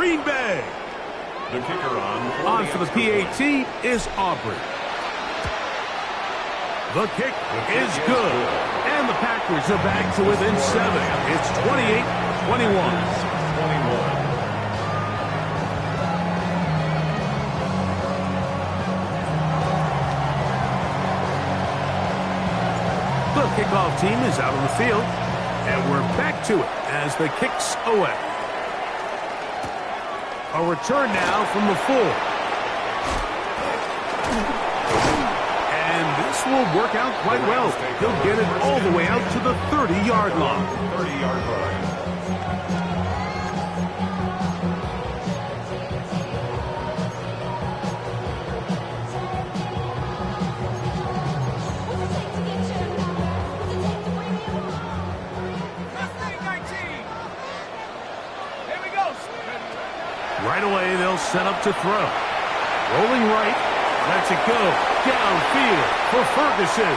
Green Bay. The kicker on for the PAT is Aubrey. The kick is good. And the Packers are back to within 7. It's 28-21. The kickoff team is out on the field, and we're back to it as the kick's away. A return now from the 4. And this will work out quite well. He'll get it all the way out to the 30-yard line. 30-yard line. Right away, they'll set up to throw. Rolling right, lets it go. Downfield for Ferguson.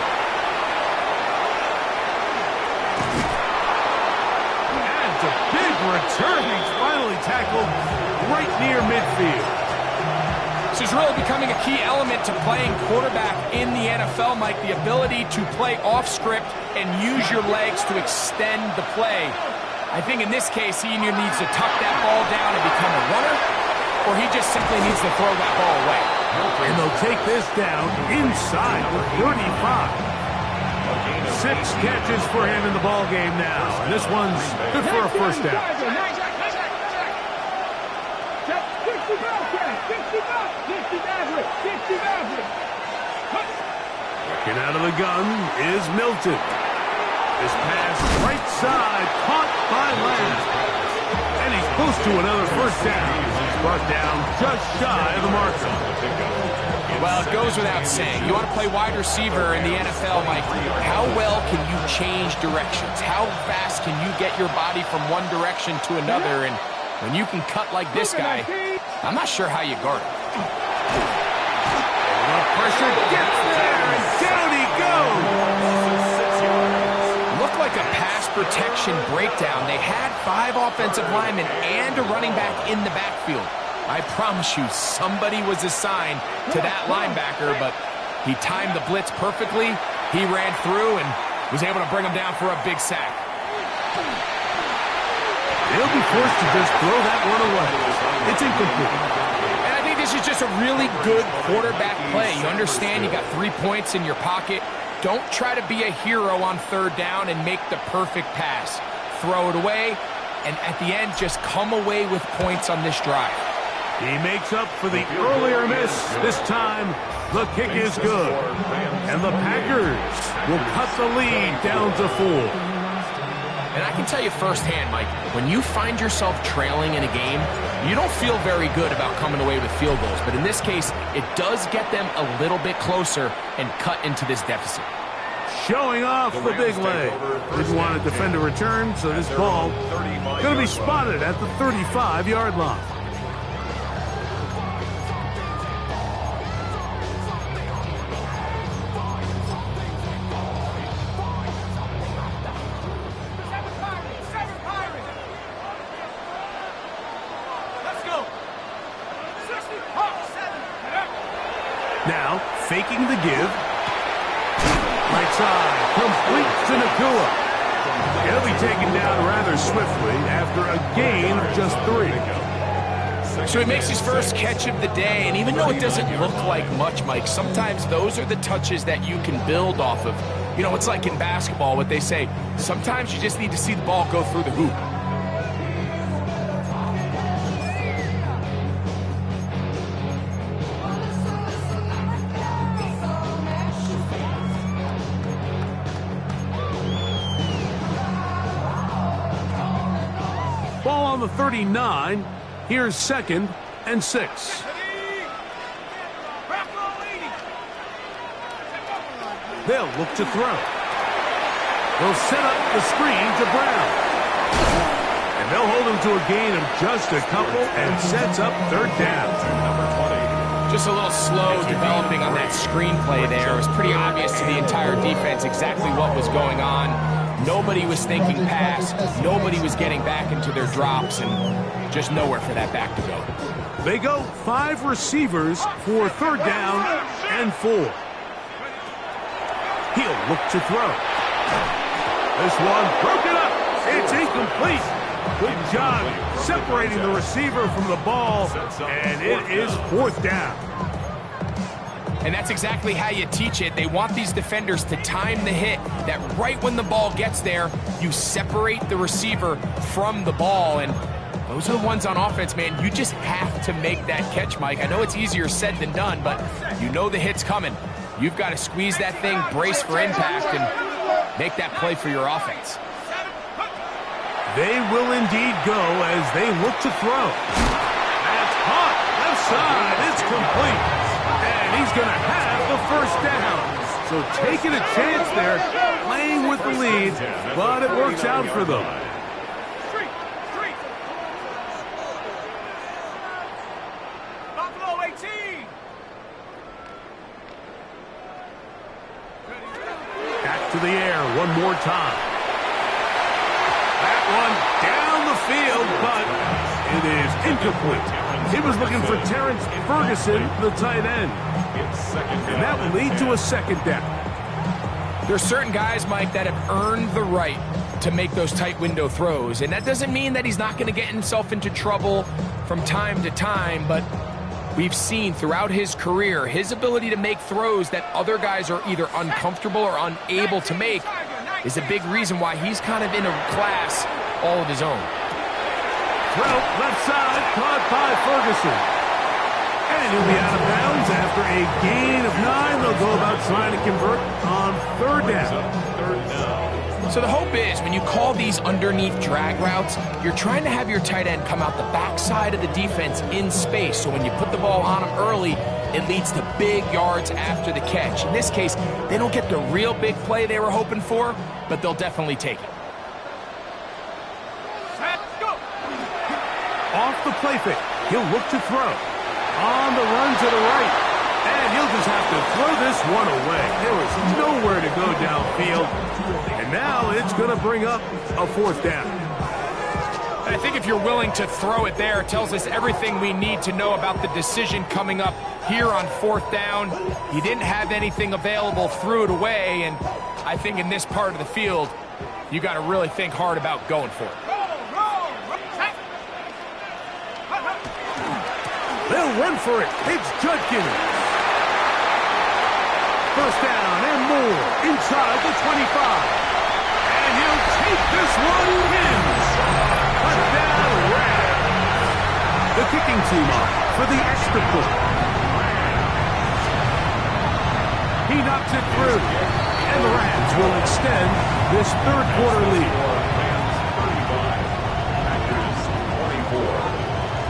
And a big return. He's finally tackled right near midfield. This is really becoming a key element to playing quarterback in the NFL, Mike. The ability to play off script and use your legs to extend the play. I think in this case, he either needs to tuck that ball down and become a runner, or he just simply needs to throw that ball away. And they'll take this down inside the 35. 6 catches for him in the ball game now. And this one's good for a first down. Get out of the gun is Milton. This pass right side, caught by Lamb. And he's close to another first down. He's brought down just shy of the marker. Well, it goes without saying. You want to play wide receiver in the NFL, Mike. How well can you change directions? How fast can you get your body from one direction to another? And when you can cut like this guy, I'm not sure how you guard it. The pressure gets there, and down he goes. Like a pass protection breakdown. They had 5 offensive linemen and a running back in the backfield. I promise you, somebody was assigned to that linebacker, but he timed the blitz perfectly. He ran through and was able to bring him down for a big sack. They'll be forced to just throw that one away. It's incomplete. And I think this is just a really good quarterback play. You understand you got 3 points in your pocket. Don't try to be a hero on 3rd down and make the perfect pass. Throw it away, and at the end, just come away with points on this drive. He makes up for the earlier miss. This time, the kick is good. And the Packers will cut the lead down to 4. And I can tell you firsthand, Mike, when you find yourself trailing in a game, you don't feel very good about coming away with field goals. But in this case, it does get them a little bit closer and cut into this deficit. Showing off the big leg. Didn't want to defend a return, so this ball going to be spotted at the 35-yard line. Now, faking the give. Right side, complete to Nakua. He'll be taken down rather swiftly after a gain of just 3. So he makes his first catch of the day, and even though it doesn't look like much, Mike, sometimes those are the touches that you can build off of. You know, it's like in basketball, what they say, sometimes you just need to see the ball go through the hoop. Ball on the 39. Here's 2nd and 6. They'll look to throw. They'll set up the screen to Brown. And they'll hold him to a gain of just a couple and sets up 3rd down. Just a little slow developing on that screenplay there. It was pretty obvious to the entire defense exactly what was going on. Nobody was thinking pass. Nobody was getting back into their drops, and just nowhere for that back to go. They go 5 receivers for 3rd down and 4. He'll look to throw. This one broken up. It's incomplete. Good job separating the receiver from the ball, and it is 4th down. And that's exactly how you teach it. They want these defenders to time the hit, that right when the ball gets there, you separate the receiver from the ball. And those are the ones on offense, man. You just have to make that catch, Mike. I know it's easier said than done, but you know the hit's coming. You've got to squeeze that thing, brace for impact, and make that play for your offense. They will indeed go as they look to throw. That's caught. Left side. It's complete. And he's going to have the 1st down. So taking a chance there, playing with the lead, but it works out for them. Buffalo 18. Back to the air one more time. That one down the field, but it is incomplete. He was looking for Terrence Ferguson, the tight end. And that will lead to a 2nd down. There's certain guys, Mike, that have earned the right to make those tight window throws. And that doesn't mean that he's not going to get himself into trouble from time to time, but we've seen throughout his career his ability to make throws that other guys are either uncomfortable or unable to make is a big reason why he's kind of in a class all of his own. Throw, left side, caught by Ferguson. And he'll be out of bounds after a gain of 9. They'll go about trying to convert on 3rd down. So the hope is when you call these underneath drag routes, you're trying to have your tight end come out the backside of the defense in space. So when you put the ball on him early, it leads to big yards after the catch. In this case, they don't get the real big play they were hoping for, but they'll definitely take it. Off the play fake, he'll look to throw. On the run to the right, and he'll just have to throw this one away. There was nowhere to go downfield, and now it's going to bring up a 4th down. I think if you're willing to throw it there, it tells us everything we need to know about the decision coming up here on 4th down. He didn't have anything available, threw it away, and I think in this part of the field, you got to really think hard about going for it. They'll run for it. It's Judkins. 1st down and more inside the 25. And he'll take this one in. Touchdown Rams. The kicking team up for the extra point. He knocks it through. And the Rams will extend this 3rd quarter lead.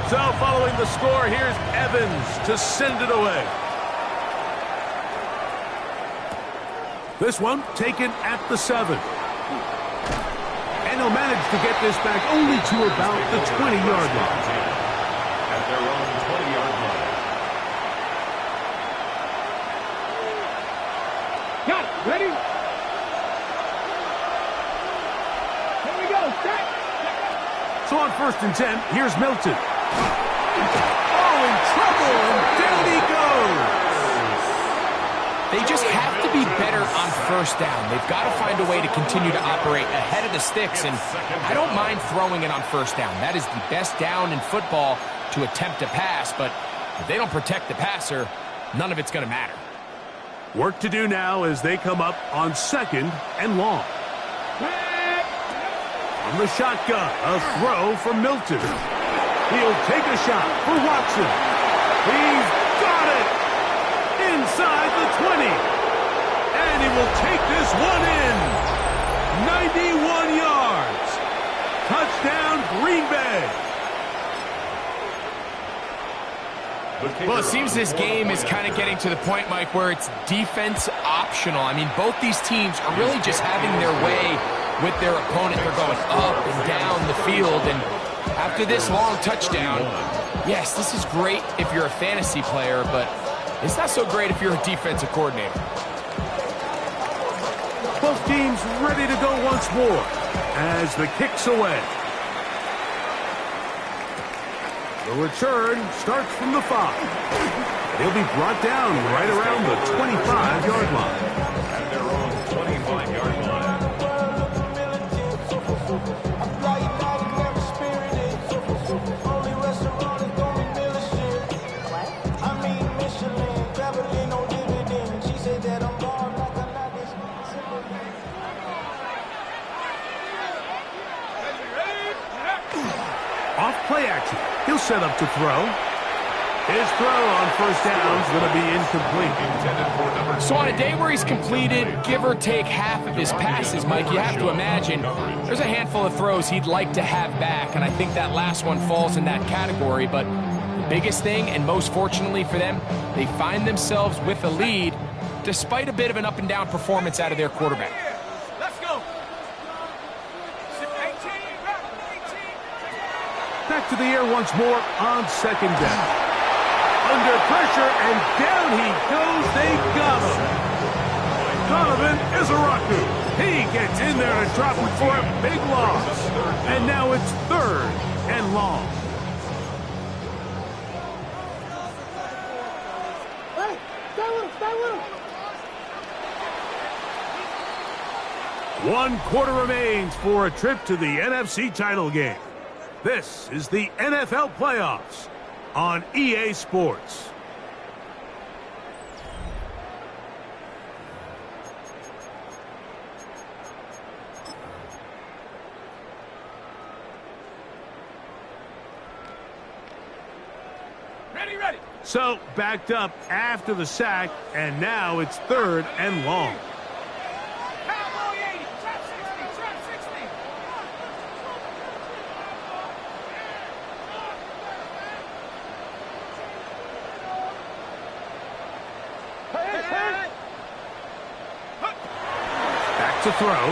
So following the score, here's Evans to send it away. This one taken at the 7. And he'll manage to get this back only to about the 20-yard line. At their own 20-yard line. Got it. Ready? Here we go. Set. So on 1st and 10, here's Milton. Oh, in trouble, and down he goes. They just have to be better on 1st down. They've got to find a way to continue to operate ahead of the sticks, and I don't mind throwing it on 1st down. That is the best down in football to attempt a pass, but if they don't protect the passer, none of it's going to matter. Work to do now as they come up on 2nd and long. On the shotgun, a throw from Milton. He'll take a shot for Watson. He's got it inside the 20. And he will take this one in. 91 yards. Touchdown, Green Bay. Well, it seems this game is kind of getting to the point, Mike, where it's defense optional. I mean, both these teams are really just having their way with their opponent. They're going up and down the field, and after this long touchdown, yes, this is great if you're a fantasy player, but it's not so great if you're a defensive coordinator. Both teams ready to go once more as the kick's away. The return starts from the 5. He'll be brought down right around the 25-yard line. At their own 25-yard line. Off play action. He'll set up to throw. His throw on first down is going to be incomplete. So on a day where he's completed, give or take half of his passes, Mike, you have to imagine there's a handful of throws he'd like to have back, and I think that last one falls in that category. But the biggest thing, and most fortunately for them, they find themselves with a lead despite a bit of an up-and-down performance out of their quarterback. Let's go. 18. Back to the air once more on second down. Under pressure, and down he goes. They got him. Donovan Izaraku. He gets in there to drop it for a big loss. And now it's 3rd and long. Hey, stay with him, stay with him. 1 quarter remains for a trip to the NFC title game. This is the NFL playoffs on EA Sports. Ready. So, backed up after the sack, and now it's 3rd and long. Cowboy 80, trap 60. Hey. Back to throw.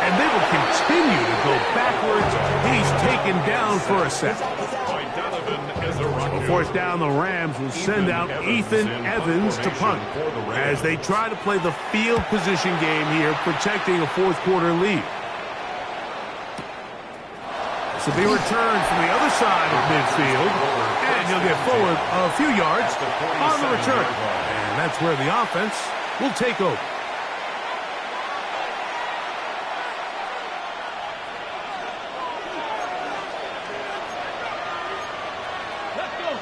And they will continue to go backwards. He's taken down for a sack. By Donovan Izaraku. On fourth down, the Rams will send out Ethan Evans to punt as they try to play the field position game here, protecting a fourth-quarter lead. This will be returned from the other side of midfield, and he'll get forward a few yards on the return. And that's where the offense will take over. Let's go.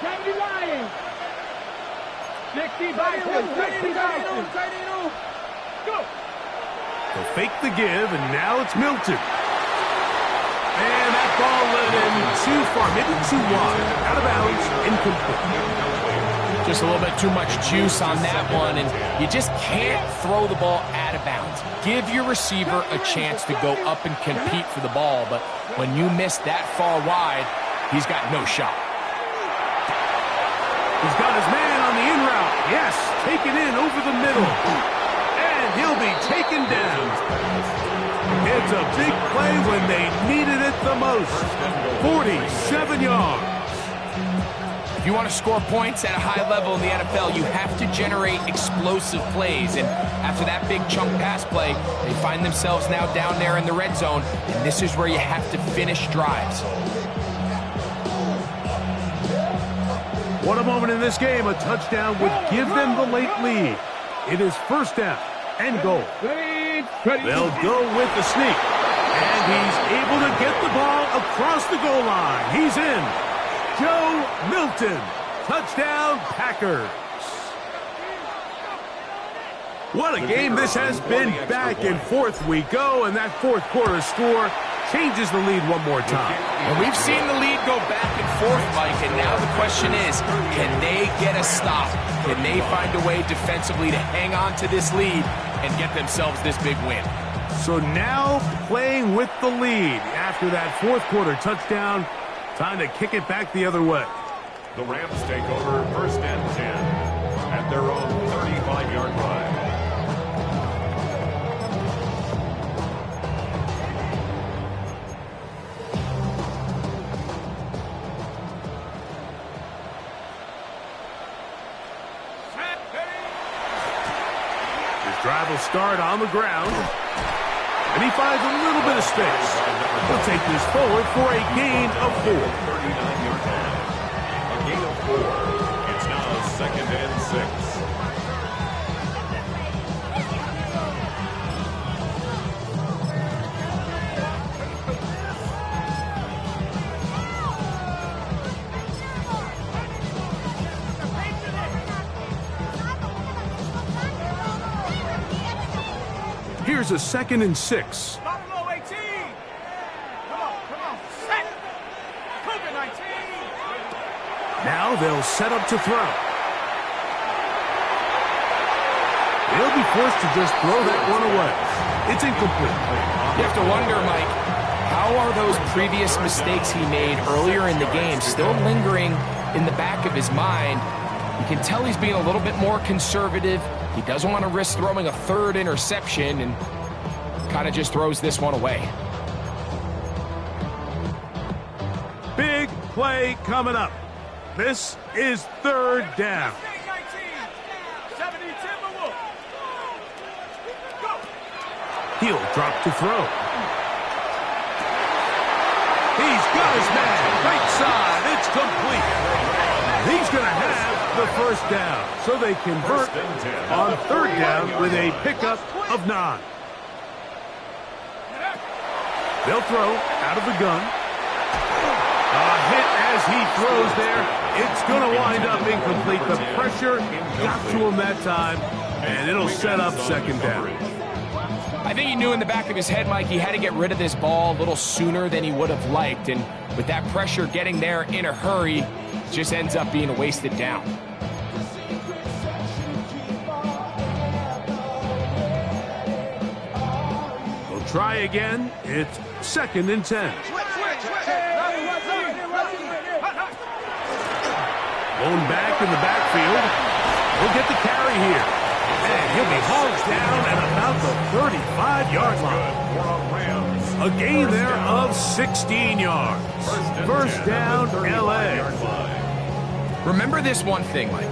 70 Lions. 60 Vikings. 60 Vikings. Go. They'll fake the give, and now it's Milton. And that ball led in too far, maybe too wide. Out of bounds, incomplete. Just a little bit too much juice on that one, and you just can't throw the ball out of bounds. Give your receiver a chance to go up and compete for the ball, but when you miss that far wide, he's got no shot. He's got his man on the in route. Yes, taken in over the middle. And he'll be taken down. It's a big play when they needed it the most. 47 yards. If you want to score points at a high level in the NFL, you have to generate explosive plays. And after that big chunk pass play, they find themselves now down there in the red zone. And this is where you have to finish drives. What a moment in this game. A touchdown would give them the late lead. It is first down and goal. They'll go with the sneak. And he's able to get the ball across the goal line. He's in. Joe Milton. Touchdown, Packers. What a game this has been. Back and forth we go, and that fourth quarter score changes the lead one more time. And we've seen the lead go back and forth, Mike, and now the question is, can they get a stop? Can they find a way defensively to hang on to this lead and get themselves this big win? So now playing with the lead after that fourth quarter touchdown, time to kick it back the other way. The Rams take over first and 10 at their own 35-yard line. will start on the ground. And he finds a little bit of space. He'll take this forward for a gain of 4. 39-yard line. A gain of 4. It's now 2nd and 6. Here's a 2nd and 6. Buffalo 18. Come on. Set. Cougar 19. Now they'll set up to throw. He'll be forced to just throw that one away. It's incomplete. You have to wonder, Mike, how are those previous mistakes he made earlier in the game still lingering in the back of his mind? You can tell he's being a little bit more conservative. He doesn't want to risk throwing a 3rd interception and kind of just throws this one away. Big play coming up. This is 3rd down. 70 Timberwolves. Go. He'll drop to throw. He's got his man. Right side. It's complete. He's going to have the 1st down. So they convert on 3rd down with a pickup of 9. They'll throw out of the gun. A hit as he throws there. It's going to wind up incomplete. The pressure got to him that time, and it'll set up 2nd down. I think he knew in the back of his head, Mike, he had to get rid of this ball a little sooner than he would have liked. And with that pressure getting there in a hurry, it just ends up being a wasted down. They'll try again. It's 2nd and 10. Blown back in the backfield. He'll get the carry here. And he'll be hauled down at about the 35-yard line. A gain there of 16 yards. 1st down, L.A. Remember this one thing, Mike.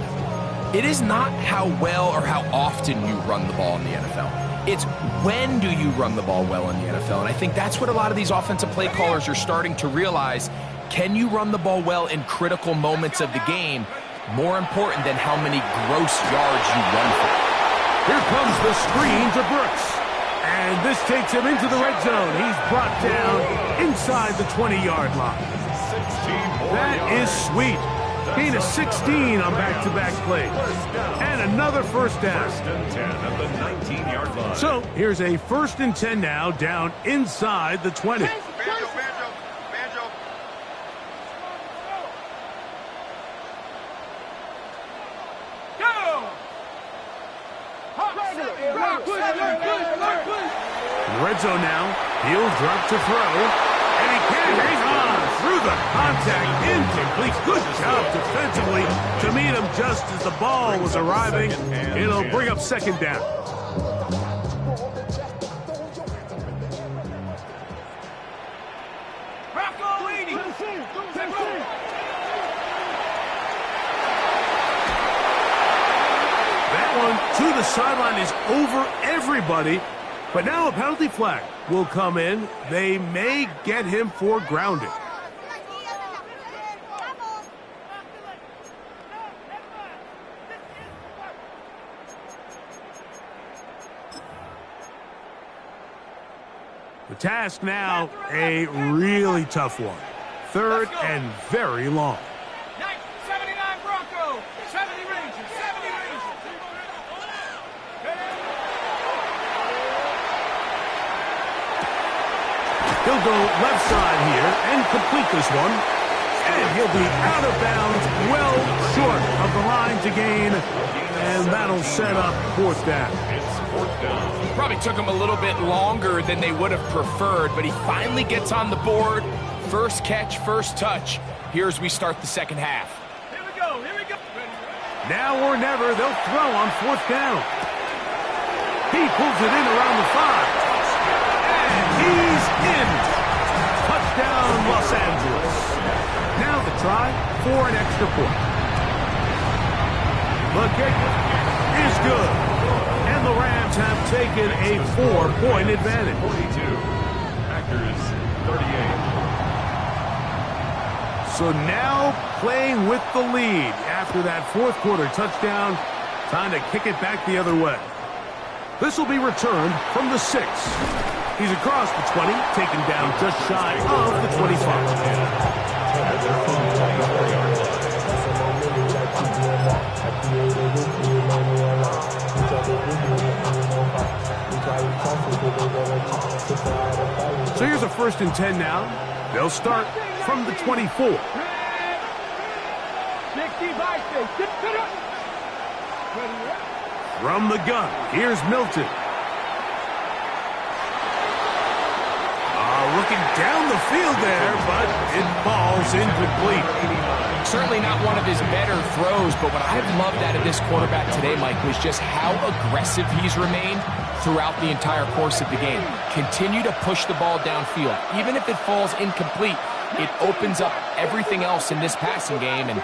It is not how well or how often you run the ball in the NFL. It's when do you run the ball well in the NFL. And I think that's what a lot of these offensive play callers are starting to realize. Can you run the ball well in critical moments of the game? More important than how many gross yards you run for. Here comes the screen to Brooks. And this takes him into the red zone. He's brought down inside the 20-yard line. That is sweet. Gain of 16 on back-to-back plays. And another 1st down. 1st and 10 at the 19-yard line. So here's a 1st and 10 now down inside the 20. In the red zone now, he'll drop to throw, and he carries on through the contact, incomplete. Good job defensively to meet him just as the ball was arriving. It'll bring up 2nd down. That one to the sideline is over everybody. But now a penalty flag will come in. They may get him for grounding. The task now, a really tough one. 3rd and very long. 79 Bronco. 70 Rangers. 70 Rangers. He'll go left side here and complete this one. And he'll be out of bounds, well short of the line to gain. And that'll set up 4th down. It's 4th down. Probably took him a little bit longer than they would have preferred, but he finally gets on the board. 1st catch, 1st touch. Here's we start the 2nd half. Here we go. Now or never, they'll throw on 4th down. He pulls it in around the 5. And he's in. Touchdown, Los Angeles. Now the try for an extra point. The kick is good. And the Rams have taken a 4-point advantage. 42. Packers 38. So now playing with the lead after that fourth quarter touchdown. Time to kick it back the other way. This will be returned from the 6. He's across the 20, taken down just shy of the 25. At their own 24-yard So here's a 1st and 10 now. They'll start from the 24. From the gun, here's Milton. Looking down the field there, but it falls incomplete. Certainly not one of his better throws, but what I've loved out of this quarterback today, Mike, was just how aggressive he's remained throughout the entire course of the game. Continue to push the ball downfield. Even if it falls incomplete, it opens up everything else in this passing game, and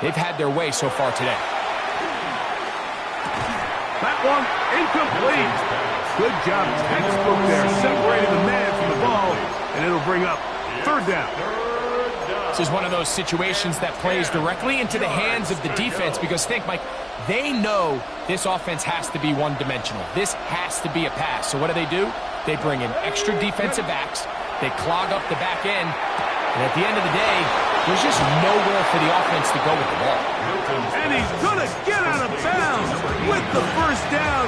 they've had their way so far today. That one incomplete. Good job, textbook there, separating the man from the ball, and it'll bring up 3rd down. This is one of those situations that plays directly into the hands of the defense because think, Mike, they know this offense has to be one-dimensional. This has to be a pass. So what do? They bring in extra defensive backs. They clog up the back end. And at the end of the day, there's just nowhere for the offense to go with the ball. And he's going to get out of bounds with the 1st down.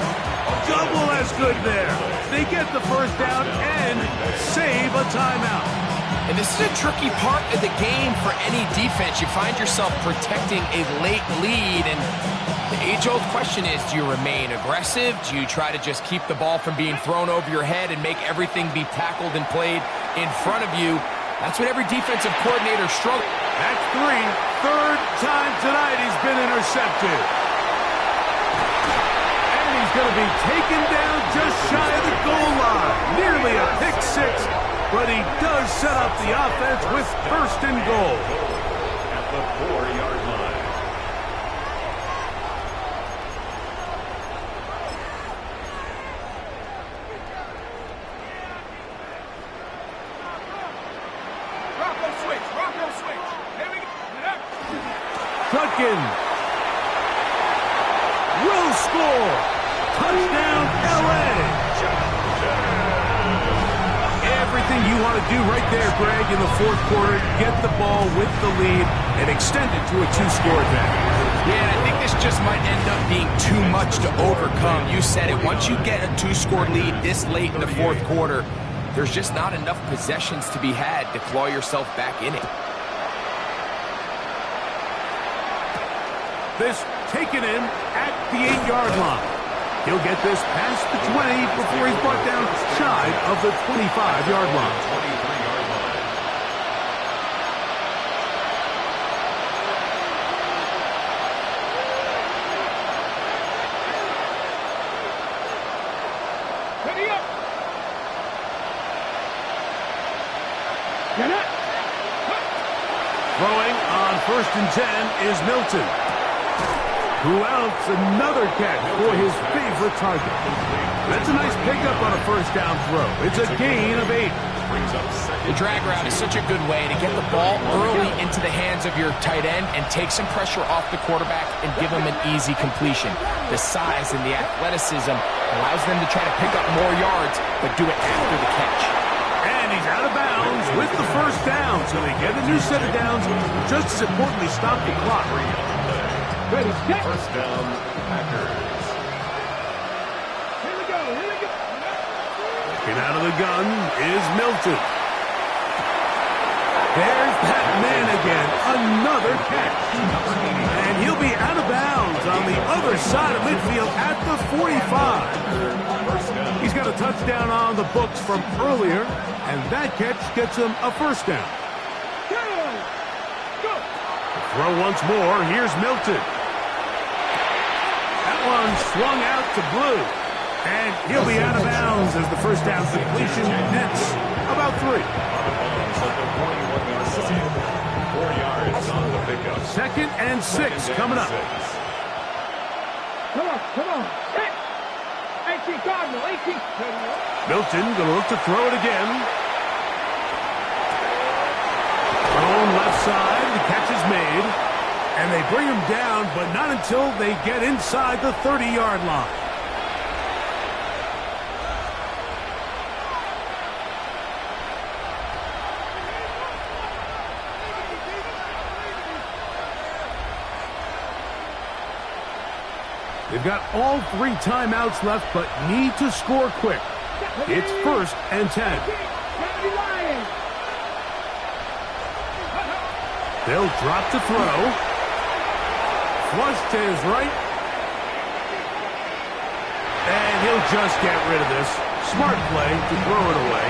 Double as good there. They get the 1st down and save a timeout. And this is a tricky part of the game for any defense. You find yourself protecting a late lead, and the age-old question is, do you remain aggressive? Do you try to just keep the ball from being thrown over your head and make everything be tackled and played in front of you? That's what every defensive coordinator struggles. That's 3. 3rd time tonight he's been intercepted. And he's going to be taken down just shy of the goal line. Nearly a pick 6, but he does set up the offense with 1st and goal. At the 4-yard line. Rocco switch. Here we go. Tutkin will score. Touchdown, L.A. Everything you want to do right there, Greg, in the fourth quarter. Get the ball with the lead and extend it to a 2-score advantage. Yeah, and I think this just might end up being too much to overcome. You said it. Once you get a 2-score lead this late in the fourth quarter, there's just not enough possessions to be had to claw yourself back in it. This taken in at the 8-yard line. He'll get this past the 20 before he's brought down shy of the 25-yard line. 23-yard line. Ready up. Get it. Throwing on 1st and 10 is Milton. Who else? Another catch for his favorite target. That's a nice pickup on a 1st down throw. It's a gain of 8. The drag route is such a good way to get the ball early into the hands of your tight end and take some pressure off the quarterback and give him an easy completion. The size and the athleticism allows them to try to pick up more yards, but do it after the catch. And he's out of bounds with the 1st down, so they get a new set of downs. Just as importantly, stop the clock. Ready, set. 1st down, Packers. Here we go. Looking out of the gun is Milton. There's that man again. Another catch. And he'll be out of bounds on the other side of midfield at the 45. He's got a touchdown on the books from earlier, and that catch gets him a 1st down. Go. Throw once more. Here's Milton. That one swung out to Blue. And he'll be out of bounds as the 1st down completion nets about 3. 4 yards on the pickup. 2nd and 6 coming up. Come on. Hit. Cardinal, 18. Milton going to look to throw it again. Thrown left side. The catch is made. And they bring him down, but not until they get inside the 30-yard line. They've got all 3 timeouts left, but need to score quick. It's 1st and 10. They'll drop to throw. Flush to his right. And he'll just get rid of this. Smart play to throw it away.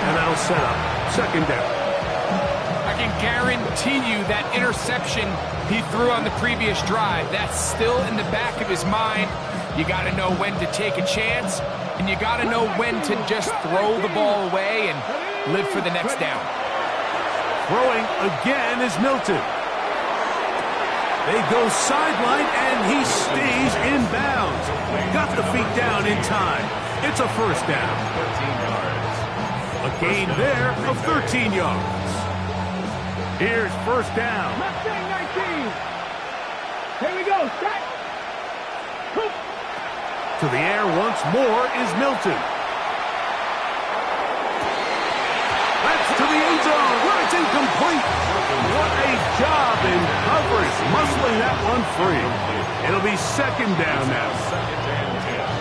And that'll set up 2nd down. I can guarantee you that interception he threw on the previous drive, that's still in the back of his mind. You got to know when to take a chance, and you got to know when to just throw the ball away and live for the next down. Throwing again is Milton. They go sideline, and he stays in bounds. Got the feet down in time. It's a 1st down. 13 yards. A gain there of 13 yards. Here's 1st down. Mustang 19. Here we go. Set. To the air once more is Milton. That's to the end zone, where it's incomplete. What a job in coverage, muscling that one free. It'll be 2nd down now.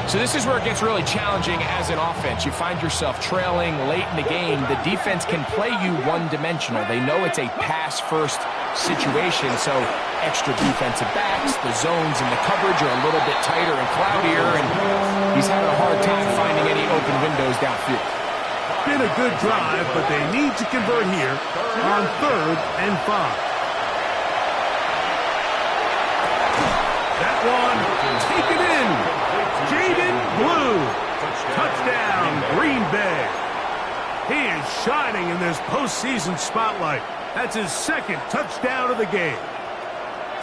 So this is where it gets really challenging as an offense. You find yourself trailing late in the game. The defense can play you one-dimensional. They know it's a pass-first situation, so extra defensive backs, the zones and the coverage are a little bit tighter and cloudier, and he's having a hard time finding any open windows downfield. Been a good drive, but they need to convert here on 3rd and 5. That one taken in. Jaden Blue. Touchdown, Green Bay. He is shining in this postseason spotlight. That's his 2nd touchdown of the game.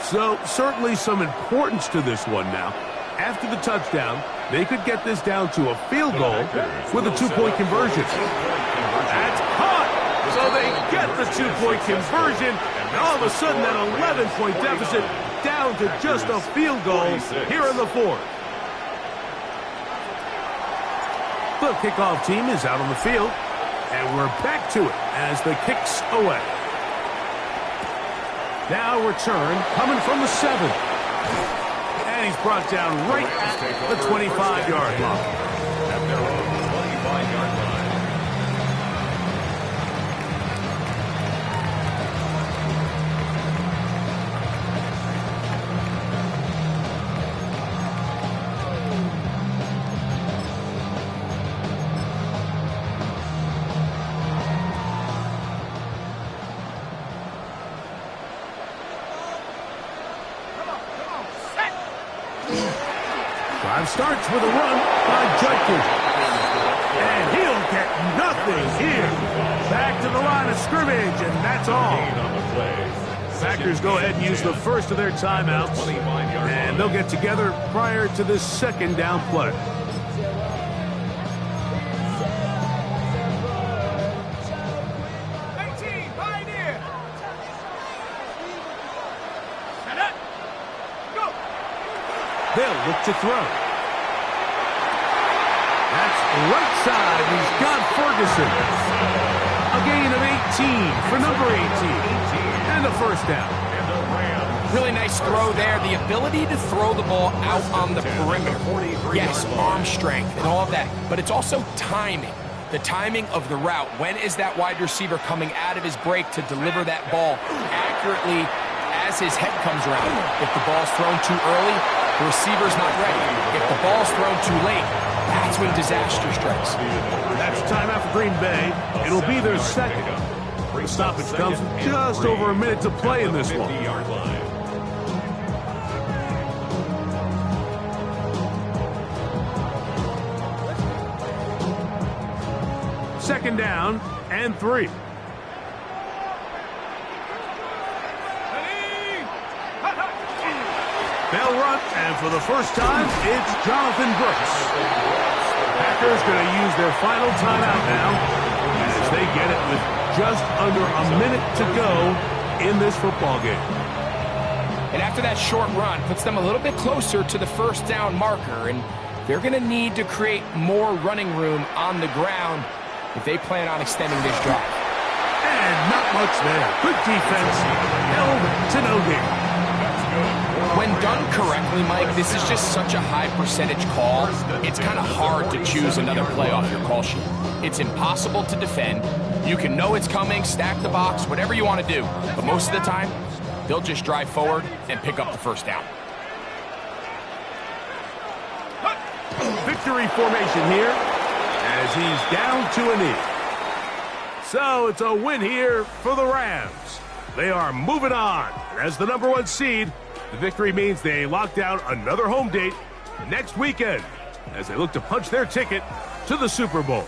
So certainly some importance to this one now. After the touchdown, they could get this down to a field goal with a 2-point conversion. That's caught. So they get the 2-point conversion, and all of a sudden that 11-point deficit down to just a field goal here in the 4th. The kickoff team is out on the field, and we're back to it as the kick's away. Now return coming from the 7. And he's brought down right at the 25-yard line. At their own 25-yard line. Drive starts with a run by Judkins. And he'll get nothing here. Back to the line of scrimmage, and that's all. Packers go ahead and use the first of their timeouts, and they'll get together prior to this 2nd down play. They'll look to throw. That's right side. He's got Ferguson. A gain of 18 for number 18. And a 1st down. Really nice throw there. The ability to throw the ball out on the perimeter. Yes, arm strength and all of that. But it's also timing. The timing of the route. When is that wide receiver coming out of his break to deliver that ball accurately as his head comes around? If the ball's thrown too early, the receiver's not ready. If the ball's thrown too late, that's when disaster strikes. That's timeout for Green Bay. It'll be their 2nd. The stoppage comes with just over a minute to play in this one. 50-yard line. Second down and 3. They'll run, and for the first time, it's Jonathan Brooks. Packers going to use their final timeout now as they get it with just under a minute to go in this football game. And after that short run, puts them a little bit closer to the first down marker, and they're going to need to create more running room on the ground if they plan on extending this drive. And not much there. Good defense. Held to no gain. When done correctly, Mike, this is just such a high percentage call. It's kind of hard to choose another play off your call sheet. It's impossible to defend. You can know it's coming, stack the box, whatever you want to do. But most of the time, they'll just drive forward and pick up the first down. Victory formation here as he's down to a knee. So it's a win here for the Rams. They are moving on. And as the #1 seed, the victory means they lock down another home date next weekend as they look to punch their ticket to the Super Bowl.